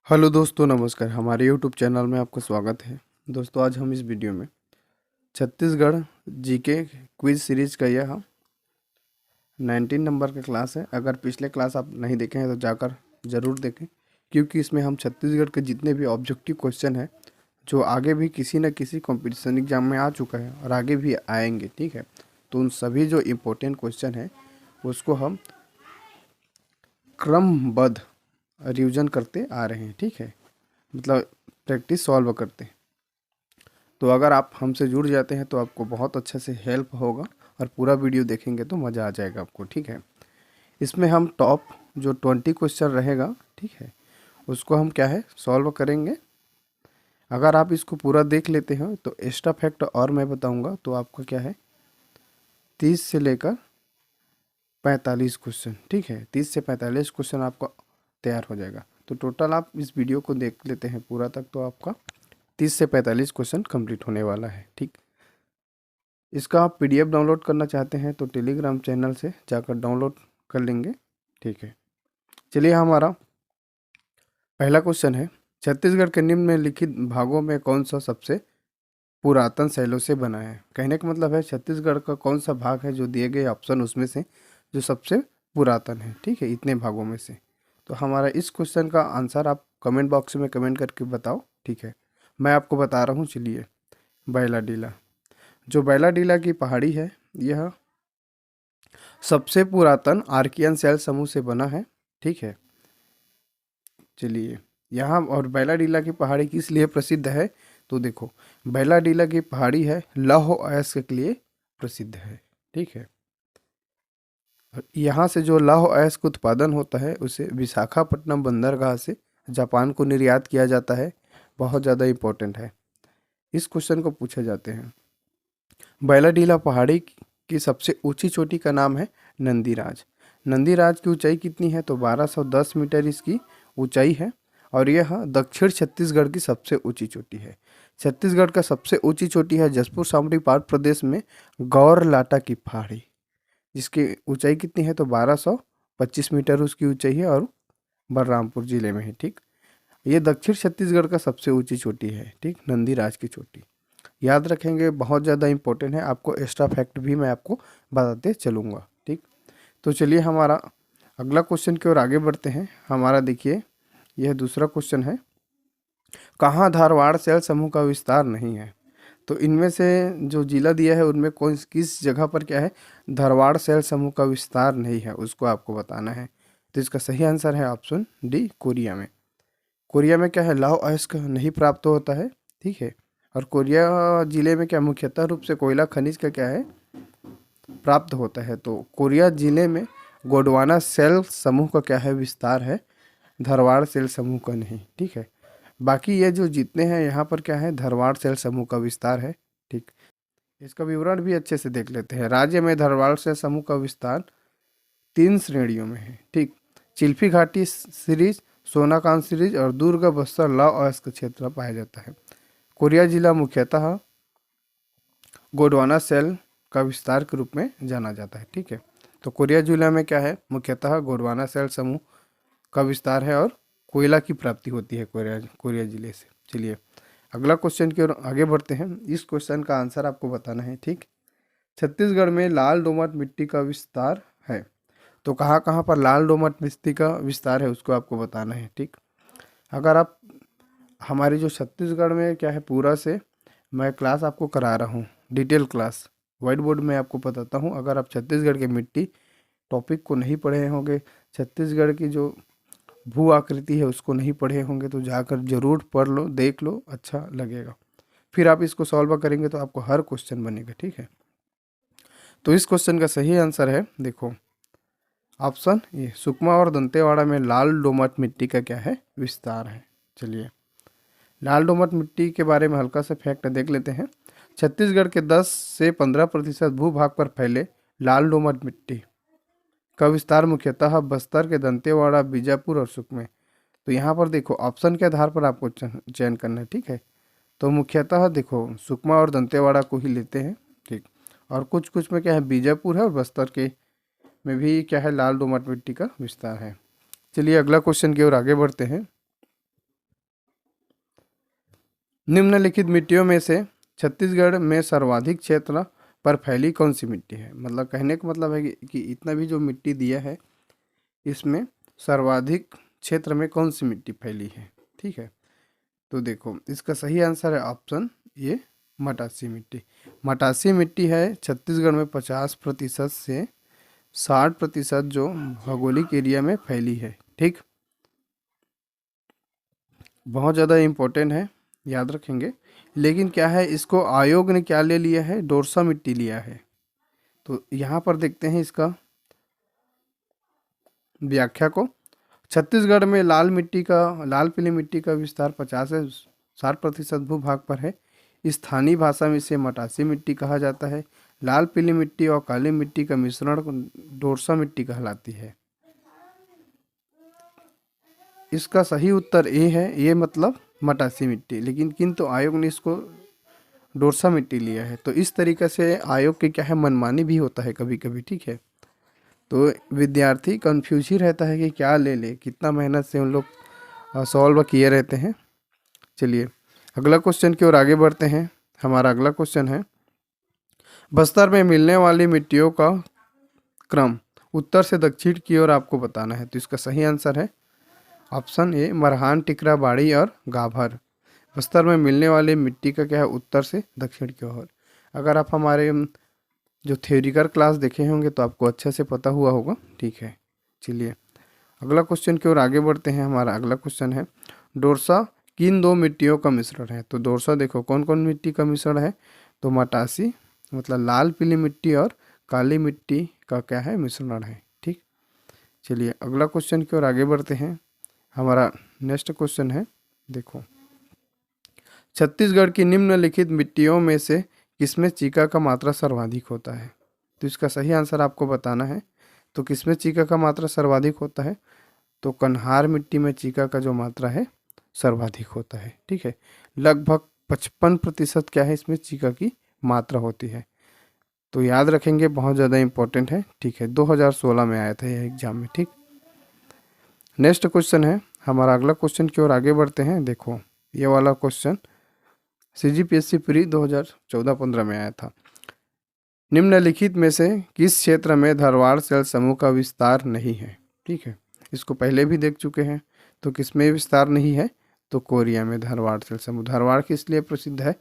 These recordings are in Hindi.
हेलो दोस्तों, नमस्कार। हमारे यूट्यूब चैनल में आपका स्वागत है। दोस्तों, आज हम इस वीडियो में छत्तीसगढ़ जीके क्विज सीरीज का यह 19 नंबर का क्लास है। अगर पिछले क्लास आप नहीं देखे हैं तो जाकर ज़रूर देखें, क्योंकि इसमें हम छत्तीसगढ़ के जितने भी ऑब्जेक्टिव क्वेश्चन हैं जो आगे भी किसी न किसी कंपटीशन एग्जाम में आ चुका है और आगे भी आएंगे, ठीक है, तो उन सभी जो इम्पोर्टेंट क्वेश्चन हैं उसको हम क्रमबद्ध रिवीजन करते आ रहे हैं, ठीक है, मतलब प्रैक्टिस सॉल्व करते हैं। तो अगर आप हमसे जुड़ जाते हैं तो आपको बहुत अच्छे से हेल्प होगा और पूरा वीडियो देखेंगे तो मज़ा आ जाएगा आपको, ठीक है। इसमें हम टॉप जो 20 क्वेश्चन रहेगा, ठीक है, उसको हम क्या है सॉल्व करेंगे। अगर आप इसको पूरा देख लेते हैं तो एक्स्ट्रा फैक्ट और मैं बताऊंगा तो आपका क्या है 30 से लेकर 45 क्वेश्चन, ठीक है, 30 से 45 क्वेश्चन आपका तैयार हो जाएगा। तो टोटल आप इस वीडियो को देख लेते हैं पूरा तक तो आपका 30 से 45 क्वेश्चन कंप्लीट होने वाला है, ठीक। इसका आप पीडीएफ डाउनलोड करना चाहते हैं तो टेलीग्राम चैनल से जाकर डाउनलोड कर लेंगे, ठीक है। चलिए, हमारा पहला क्वेश्चन है, छत्तीसगढ़ के निम्न में लिखित भागों में कौन सा सबसे पुरातन शैलों से बना है। कहने का मतलब है छत्तीसगढ़ का कौन सा भाग है जो दिए गए ऑप्शन उसमें से जो सबसे पुरातन है, ठीक है, इतने भागों में से। तो हमारा इस क्वेश्चन का आंसर आप कमेंट बॉक्स में कमेंट करके बताओ, ठीक है। मैं आपको बता रहा हूँ, चलिए। बैलाडीला, जो बैलाडीला की पहाड़ी है यह सबसे पुरातन आर्कियन सेल समूह से बना है, ठीक है। चलिए, यहाँ और बैलाडीला की पहाड़ी किस लिए प्रसिद्ध है, तो देखो, बैलाडीला की पहाड़ी है लौह अयस्क के लिए प्रसिद्ध है, ठीक है। यहाँ से जो लौह अयस्क उत्पादन होता है उसे विशाखापट्टनम बंदरगाह से जापान को निर्यात किया जाता है। बहुत ज़्यादा इम्पोर्टेंट है, इस क्वेश्चन को पूछे जाते हैं। बैलाडीला पहाड़ी की सबसे ऊंची चोटी का नाम है नंदीराज। नंदीराज की ऊंचाई कितनी है, तो 1210 मीटर इसकी ऊंचाई है और यह दक्षिण छत्तीसगढ़ की सबसे ऊंची चोटी है। छत्तीसगढ़ का सबसे ऊंची चोटी है जसपुर सामरी पार्क प्रदेश में गौरलाटा की पहाड़ी, जिसकी ऊंचाई कितनी है, तो 1225 मीटर उसकी ऊंचाई है और बलरामपुर जिले में है, ठीक। ये दक्षिण छत्तीसगढ़ का सबसे ऊंची चोटी है, ठीक, नंदीराज की चोटी। याद रखेंगे, बहुत ज़्यादा इंपॉर्टेंट है। आपको एक्स्ट्रा फैक्ट भी मैं आपको बताते चलूँगा, ठीक। तो चलिए, हमारा अगला क्वेश्चन की ओर आगे बढ़ते हैं। हमारा देखिए, यह दूसरा क्वेश्चन है, कहाँ धारवाड़ सेल समूह का विस्तार नहीं है। तो इनमें से जो जिला दिया है उनमें कौन किस जगह पर क्या है धारवाड़ सेल समूह का विस्तार नहीं है, उसको आपको बताना है। तो इसका सही आंसर है ऑप्शन डी, कोरिया में। कोरिया में क्या है लौह अयस्क नहीं प्राप्त होता है, ठीक है। और कोरिया जिले में क्या मुख्यतः रूप से कोयला खनिज का क्या है प्राप्त होता है। तो कोरिया जिले में गोंडवाना सेल समूह का क्या है विस्तार है, धारवाड़ सेल समूह का नहीं, ठीक है। बाकी ये जो जितने हैं यहाँ पर क्या है धारवाड़ सेल समूह का विस्तार है, ठीक। इसका विवरण भी अच्छे से देख लेते हैं। राज्य में धारवाड़ सेल समूह का विस्तार 3 श्रेणियों में है, ठीक। चिल्फी घाटी सीरीज, सोनाकांत सीरीज और दुर्ग बस्तर लौह अयस्क क्षेत्र पाया जाता है। कोरिया जिला मुख्यतः गोंडवाना सेल का विस्तार के रूप में जाना जाता है, ठीक है। तो कोरिया जिला में क्या है मुख्यतः गोंडवाना सेल समूह का विस्तार है और कोयला की प्राप्ति होती है कोरिया जिले से। चलिए, अगला क्वेश्चन की ओर आगे बढ़ते हैं। इस क्वेश्चन का आंसर आपको बताना है, ठीक। छत्तीसगढ़ में लाल दोमट मिट्टी का विस्तार है। तो कहाँ कहाँ पर लाल दोमट मिट्टी का विस्तार है उसको आपको बताना है, ठीक। अगर आप हमारी जो छत्तीसगढ़ में क्या है पूरा से मैं क्लास आपको करा रहा हूँ, डिटेल क्लास व्हाइट बोर्ड में आपको बताता हूँ। अगर आप छत्तीसगढ़ के मिट्टी टॉपिक को नहीं पढ़े होंगे, छत्तीसगढ़ की जो भू आकृति है उसको नहीं पढ़े होंगे तो जाकर जरूर पढ़ लो, देख लो, अच्छा लगेगा। फिर आप इसको सॉल्व करेंगे तो आपको हर क्वेश्चन बनेगा, ठीक है। तो इस क्वेश्चन का सही आंसर है, देखो, ऑप्शन ए, सुकमा और दंतेवाड़ा में लाल दोमट मिट्टी का क्या है विस्तार है। चलिए, लाल दोमट मिट्टी के बारे में हल्का सा फैक्ट देख लेते हैं। छत्तीसगढ़ के 10 से 15% भूभाग पर फैले लाल दोमट मिट्टी का विस्तार मुख्यतः बस्तर के दंतेवाड़ा, बीजापुर और सुकमे। तो यहाँ पर देखो ऑप्शन के आधार पर आपको चयन करना है, ठीक है। तो मुख्यतः देखो सुकमा और दंतेवाड़ा को ही लेते हैं, ठीक। और कुछ कुछ में क्या है बीजापुर है और बस्तर के में भी क्या है लाल दोमट मिट्टी का विस्तार है। चलिए, अगला क्वेश्चन की ओर आगे बढ़ते हैं। निम्नलिखित मिट्टियों में से छत्तीसगढ़ में सर्वाधिक क्षेत्र पर फैली कौन सी मिट्टी है। मतलब कहने का मतलब है कि इतना भी जो मिट्टी दिया है इसमें सर्वाधिक क्षेत्र में कौन सी मिट्टी फैली है। ठीक है, तो देखो इसका सही आंसर है ऑप्शन ये, मटासी मिट्टी। मटासी मिट्टी है छत्तीसगढ़ में 50% से 60% जो भौगोलिक एरिया में फैली है। ठीक, बहुत ज़्यादा इम्पोर्टेंट है, याद रखेंगे। लेकिन क्या है, इसको आयोग ने क्या ले लिया है, डोरसा मिट्टी लिया है। तो यहाँ पर देखते हैं इसका व्याख्या को। छत्तीसगढ़ में लाल पीली मिट्टी का विस्तार 50 से 60% भूभाग पर है। स्थानीय भाषा में इसे मटासी मिट्टी कहा जाता है। लाल पीली मिट्टी और काली मिट्टी का मिश्रण डोरसा मिट्टी कहलाती है। इसका सही उत्तर ए है, ये मतलब मटासी मिट्टी, लेकिन किंतु आयोग ने इसको डोरसा मिट्टी लिया है। तो इस तरीके से आयोग के क्या है, मनमानी भी होता है कभी कभी। ठीक है, तो विद्यार्थी कंफ्यूज ही रहता है कि क्या ले ले, कितना मेहनत से उन लोग सॉल्व किए रहते हैं। चलिए अगला क्वेश्चन की ओर आगे बढ़ते हैं। हमारा अगला क्वेश्चन है, बस्तर में मिलने वाली मिट्टियों का क्रम उत्तर से दक्षिण की ओर आपको बताना है। तो इसका सही आंसर है ऑप्शन ए, मरहान, टिकरा, बाड़ी और गाभर। बस्तर में मिलने वाली मिट्टी का क्या है, उत्तर से दक्षिण की ओर। अगर आप हमारे जो थ्योरिकल क्लास देखे होंगे तो आपको अच्छे से पता हुआ होगा। ठीक है, चलिए अगला क्वेश्चन की ओर आगे बढ़ते हैं। हमारा अगला क्वेश्चन है, डोरसा किन दो मिट्टियों का मिश्रण है। तो डोरसा देखो कौन कौन मिट्टी का मिश्रण है, तो मटासी मतलब लाल पीली मिट्टी और काली मिट्टी का क्या है, मिश्रण है। ठीक, चलिए अगला क्वेश्चन की ओर आगे बढ़ते हैं। हमारा नेक्स्ट क्वेश्चन है, देखो छत्तीसगढ़ की निम्नलिखित मिट्टियों में से किसमें चीका का मात्रा सर्वाधिक होता है। तो इसका सही आंसर आपको बताना है। तो किसमें चीका का मात्रा सर्वाधिक होता है, तो कन्हार मिट्टी में चीका का जो मात्रा है सर्वाधिक होता है। ठीक है, लगभग 55% क्या है, इसमें चीका की मात्रा होती है। तो याद रखेंगे, बहुत ज़्यादा इंपॉर्टेंट है। ठीक है, 2016 में आया था यह एग्जाम में। ठीक, नेक्स्ट क्वेश्चन है, हमारा अगला क्वेश्चन की ओर आगे बढ़ते हैं। देखो ये वाला क्वेश्चन CGPSC प्री 2014-15 में आया था। निम्नलिखित में से किस क्षेत्र में धारवाड़ सेल समूह का विस्तार नहीं है। ठीक है, इसको पहले भी देख चुके हैं। तो किसमें विस्तार नहीं है, तो कोरिया में धारवाड़ सेल समूह। धारवाड़ किस लिए प्रसिद्ध है,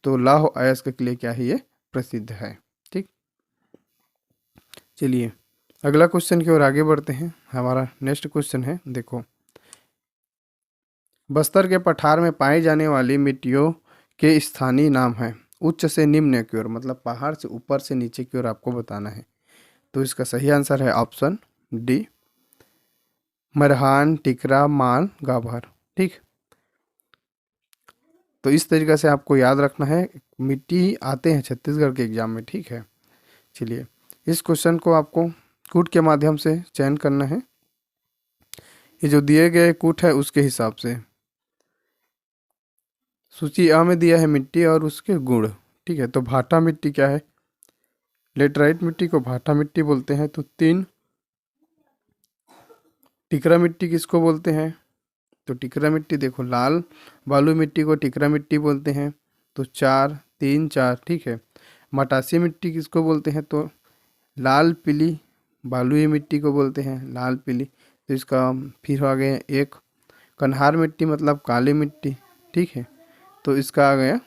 तो लौह अयस्क के लिए क्या है, ये प्रसिद्ध है। ठीक, चलिए अगला क्वेश्चन की ओर आगे बढ़ते हैं। हमारा नेक्स्ट क्वेश्चन है, देखो बस्तर के पठार में पाई जाने वाली मिट्टियों के स्थानीय नाम हैं। उच्च से निम्न की ओर, मतलब पहाड़ से ऊपर से नीचे की ओर आपको बताना है। तो इसका सही आंसर है ऑप्शन डी, मरहान, टिकरा, मान, गाभर। ठीक, तो इस तरीके से आपको याद रखना है, मिट्टी आते हैं छत्तीसगढ़ के एग्जाम में। ठीक है, चलिए इस क्वेश्चन को आपको कूट के माध्यम से चयन करना है। ये जो दिए गए कूट है उसके हिसाब से सूची आ में दिया है मिट्टी और उसके गुण। ठीक है, तो भाटा मिट्टी क्या है, लेटराइट मिट्टी को भाटा मिट्टी बोलते हैं। तो 3, टिकरा मिट्टी किसको बोलते हैं, तो टिकरा मिट्टी देखो लाल बालू मिट्टी को टिकरा मिट्टी बोलते हैं। तो 4, 3, 4। ठीक है, मटासी मिट्टी किसको बोलते हैं, तो लाल पीली बालुई मिट्टी को बोलते हैं, लाल पीली। तो इसका फिर आ गया 1, कन्हार मिट्टी मतलब काली मिट्टी। ठीक है, तो इसका आ गया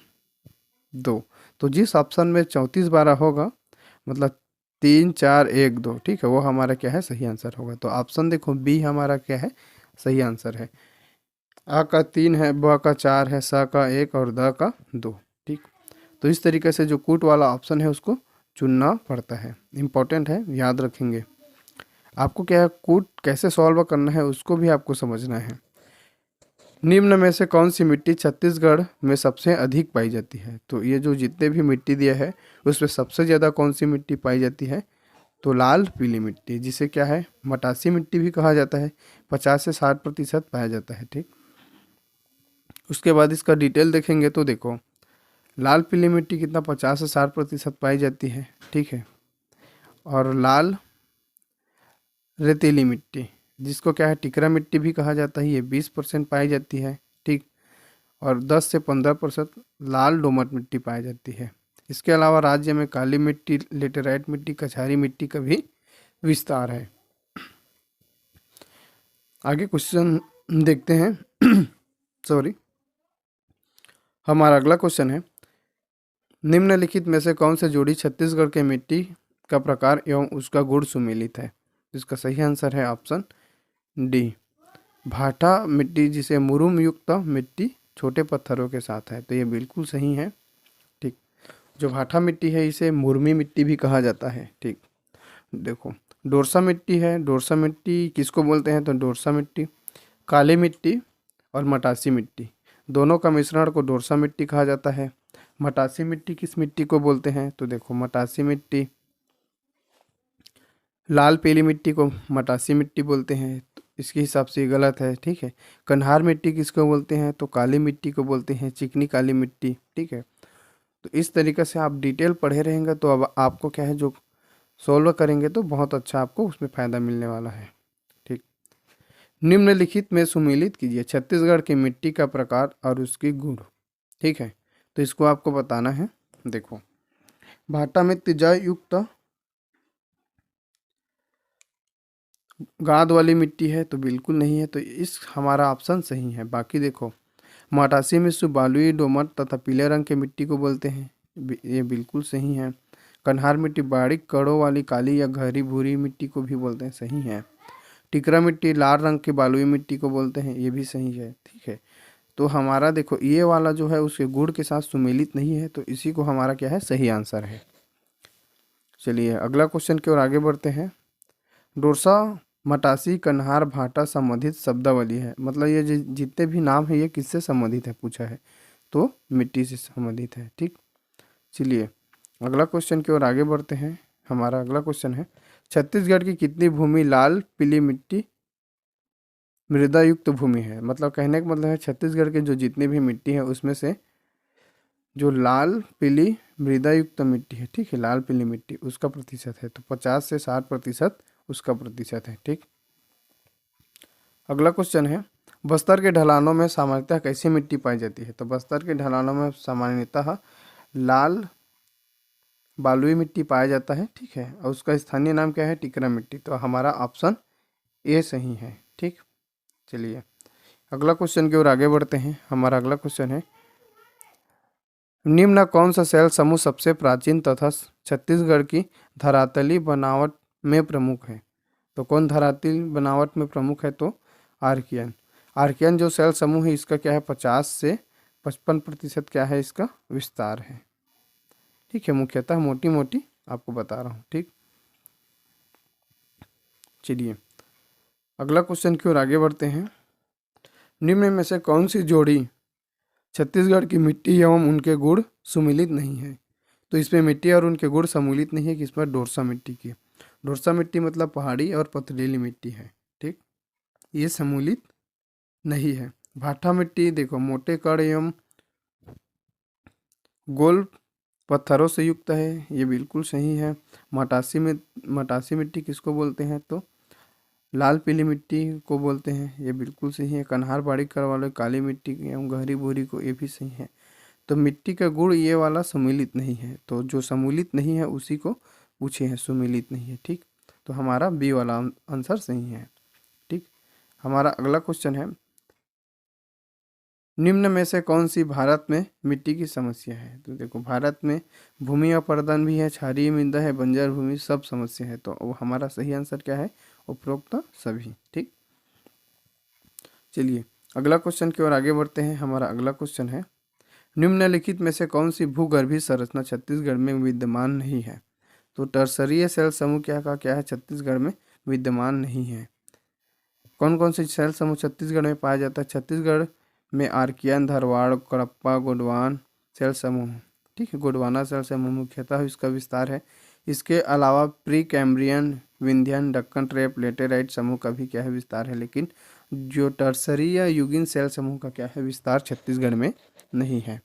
2। तो जिस ऑप्शन में 34/12 होगा, मतलब 3, 4, 1, 2, ठीक है, वो हमारा क्या है, सही आंसर होगा। तो ऑप्शन देखो बी हमारा क्या है, सही आंसर है। आ का 3 है, ब का 4 है, स का 1 और द का 2। ठीक, तो इस तरीके से जो कूट वाला ऑप्शन है उसको चुनना पड़ता है, इंपॉर्टेंट है, याद रखेंगे। आपको क्या है, कूट कैसे सॉल्व करना है उसको भी आपको समझना है। निम्न में से कौन सी मिट्टी छत्तीसगढ़ में सबसे अधिक पाई जाती है। तो ये जो जितने भी मिट्टी दिया है उसमें सबसे ज़्यादा कौन सी मिट्टी पाई जाती है, तो लाल पीली मिट्टी, जिसे क्या है, मटासी मिट्टी भी कहा जाता है। 50 से 60% पाया जाता है। ठीक, उसके बाद इसका डिटेल देखेंगे तो देखो लाल पीली मिट्टी कितना 50 से 60% पाई जाती है। ठीक है, और लाल रेतीली मिट्टी जिसको क्या है टिकरा मिट्टी भी कहा जाता है, ये 20% पाई जाती है। ठीक, और 10 से 15% लाल दोमट मिट्टी पाई जाती है। इसके अलावा राज्य में काली मिट्टी, लेटेराइट मिट्टी, कछारी मिट्टी का भी विस्तार है। आगे क्वेश्चन देखते हैं। सॉरी, हमारा अगला क्वेश्चन है, निम्नलिखित में से कौन से जोड़ी छत्तीसगढ़ के मिट्टी का प्रकार एवं उसका गुण सुमेलित है? इसका सही आंसर है ऑप्शन डी, भाटा मिट्टी, जिसे मुरुम युक्त मिट्टी छोटे पत्थरों के साथ है। तो ये बिल्कुल सही है। ठीक, जो भाटा मिट्टी है इसे मुरमी मिट्टी भी कहा जाता है। ठीक, देखो डोरसा मिट्टी है, डोरसा मिट्टी किसको बोलते हैं? तो डोरसा मिट्टी, काली मिट्टी और मटासी मिट्टी, दोनों का मिश्रण को डोरसा मिट्टी कहा जाता है। मटासी मिट्टी किस मिट्टी को बोलते हैं? तो देखो मटासी मिट्टी, लाल पीली मिट्टी को मटासी मिट्टी बोलते हैं, तो इसके हिसाब से ये गलत है। ठीक है, कन्हार मिट्टी किसको बोलते हैं? तो काली मिट्टी को बोलते हैं, चिकनी काली मिट्टी। ठीक है, तो इस तरीके से आप डिटेल पढ़े रहेंगे तो अब आपको क्या है, जो सॉल्व करेंगे तो बहुत अच्छा आपको उसमें फ़ायदा मिलने वाला है। ठीक, निम्नलिखित में सुमेलित कीजिए छत्तीसगढ़ की मिट्टी का प्रकार और उसकी गुण। ठीक है, तो इसको आपको बताना है। देखो भाटा में तिजाय युक्त गाद वाली मिट्टी है, तो बिल्कुल नहीं है, तो इस हमारा ऑप्शन सही है। बाकी देखो मटासी में बालुई, दोमट तथा पीले रंग के मिट्टी को बोलते हैं, ये बिल्कुल सही है। कन्हार मिट्टी बारीक कड़ों वाली काली या गहरी भूरी मिट्टी को भी बोलते हैं, सही है। टिकरा मिट्टी लाल रंग की बालुई मिट्टी को बोलते हैं, ये भी सही है। ठीक है, तो हमारा देखो ये वाला जो है उसके गुण के साथ सुमेलित नहीं है, तो इसी को हमारा क्या है, सही आंसर है। चलिए अगला क्वेश्चन की ओर आगे बढ़ते हैं। डोरसा, मटासी, कन्हार, भाटा संबंधित शब्दावली है, मतलब ये जितने भी नाम है ये किससे संबंधित है पूछा है, तो मिट्टी से संबंधित है। ठीक, चलिए अगला क्वेश्चन की ओर आगे बढ़ते हैं। हमारा अगला क्वेश्चन है, छत्तीसगढ़ की कितनी भूमि लाल पीली मिट्टी मृदा युक्त भूमि है? मतलब कहने का मतलब है छत्तीसगढ़ के जो जितनी भी मिट्टी है उसमें से जो लाल पीली मृदा युक्त मिट्टी है, ठीक है, लाल पीली मिट्टी, उसका प्रतिशत है, तो 50 से 60% उसका प्रतिशत है। ठीक, अगला क्वेश्चन है, बस्तर के ढलानों में सामान्यतः कैसी मिट्टी पाई जाती है? तो बस्तर के ढलानों में सामान्यतः लाल बालुई मिट्टी पाया जाता है। ठीक है, और उसका स्थानीय नाम क्या है? टिकरा मिट्टी। तो हमारा ऑप्शन ए सही है। ठीक, चलिए अगला क्वेश्चन की ओर आगे बढ़ते हैं। हमारा अगला क्वेश्चन है, निम्न कौन सा शैल समूह सबसे प्राचीन तथा छत्तीसगढ़ की धरातली बनावट में प्रमुख है? तो कौन धरातली बनावट में प्रमुख है? तो आर्कियन। आर्कियन जो शैल समूह है इसका क्या है, 50 से 55% क्या है, इसका विस्तार है। ठीक है, मुख्यतः मोटी मोटी आपको बता रहा हूँ। ठीक, चलिए अगला क्वेश्चन की ओर आगे बढ़ते हैं। निम्न में से कौन सी जोड़ी छत्तीसगढ़ की मिट्टी एवं उनके गुण सुमिलित नहीं है? तो इसमें मिट्टी और उनके गुण सम्मिलित नहीं है, कि इसमें डोरसा मिट्टी की, डोरसा मिट्टी मतलब पहाड़ी और पथरीली मिट्टी है। ठीक, ये सम्मिलित नहीं है। भाटा मिट्टी देखो मोटे कण एवं गोल पत्थरों से युक्त है, ये बिल्कुल सही है। मटासी मिट्टी किसको बोलते हैं? तो लाल पीली मिट्टी को बोलते हैं, ये बिल्कुल सही है। कन्हार बारीक कर वाले काली मिट्टी एवं गहरी भूरी को, ये भी सही है। तो मिट्टी का गुण ये वाला सम्मिलित नहीं है, तो जो सम्मिलित नहीं है उसी को पूछे हैं, सुमिलित नहीं है। ठीक, तो हमारा बी वाला आंसर सही है। ठीक, हमारा अगला क्वेश्चन है, निम्न में से कौन सी भारत में मिट्टी की समस्या है? तो देखो भारत में भूमि अपरदन भी है, क्षारीय मृदा है, बंजर भूमि, सब समस्या है, तो वो हमारा सही आंसर क्या है? उपरोक्त सभी। ठीक, चलिए अगला क्वेश्चन की ओर आगे बढ़ते हैं। हमारा अगला क्वेश्चन है, निम्नलिखित में से कौन सी भूगर्भीय संरचना छत्तीसगढ़ में विद्यमान नहीं है? तो टर्सरीय सेल समूह क्या है, छत्तीसगढ़ में विद्यमान नहीं है। कौन कौन से सेल समूह छत्तीसगढ़ में पाया जाता है? छत्तीसगढ़ में आर्कियन, धरवाड़, कडप्पा, गोंडवाना सेल समूह। ठीक है, गोंडवाना सेल समूह मुख्यतः इसका विस्तार है। इसके अलावा pre Cambrian, Vindhyan, Deccan trap, laterite समूह का भी क्या है, विस्तार है। लेकिन जो टर्सरी या युगीन सेल समूह का क्या है, विस्तार छत्तीसगढ़ में नहीं है।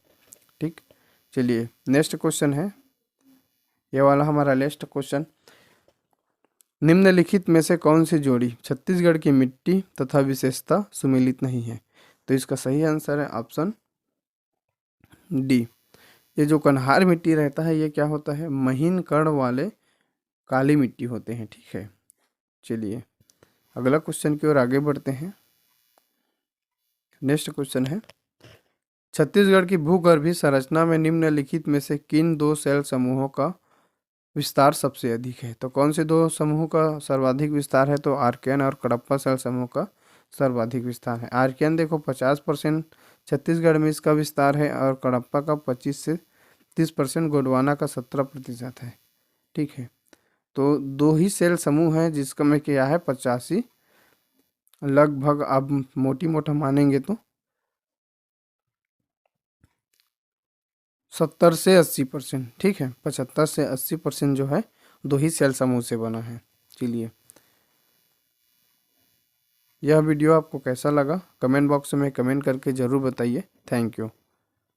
ठीक, चलिए नेक्स्ट क्वेश्चन है, ये वाला हमारा नेक्स्ट क्वेश्चन, निम्नलिखित में से कौन सी जोड़ी छत्तीसगढ़ की मिट्टी तथा विशेषता सुमेलित नहीं है? तो इसका सही आंसर है ऑप्शन डी, ये जो कन्हार मिट्टी रहता है ये क्या होता है, महीन कण वाले काली मिट्टी होते हैं। ठीक है, चलिए अगला क्वेश्चन की ओर आगे बढ़ते हैं। नेक्स्ट क्वेश्चन है, छत्तीसगढ़ की भूगर्भीय संरचना में निम्नलिखित में से किन दो सेल समूहों का विस्तार सबसे अधिक है? तो कौन से दो समूह का सर्वाधिक विस्तार है? तो आर्कियन और कडप्पा सेल समूह का सर्वाधिक विस्तार है। आर्कियन देखो 50% छत्तीसगढ़ में इसका विस्तार है, और कडप्पा का 25 से 30%, गोंडवाना का 17% है। ठीक है, तो दो ही सेल समूह हैं जिसका में क्या है 85, लगभग आप मोटी मोटा मानेंगे तो 70 से 80%। ठीक है, 75 से 80% जो है दो ही सेल समूह से बना है। चलिए, यह वीडियो आपको कैसा लगा कमेंट बॉक्स में कमेंट करके ज़रूर बताइए। Thank you.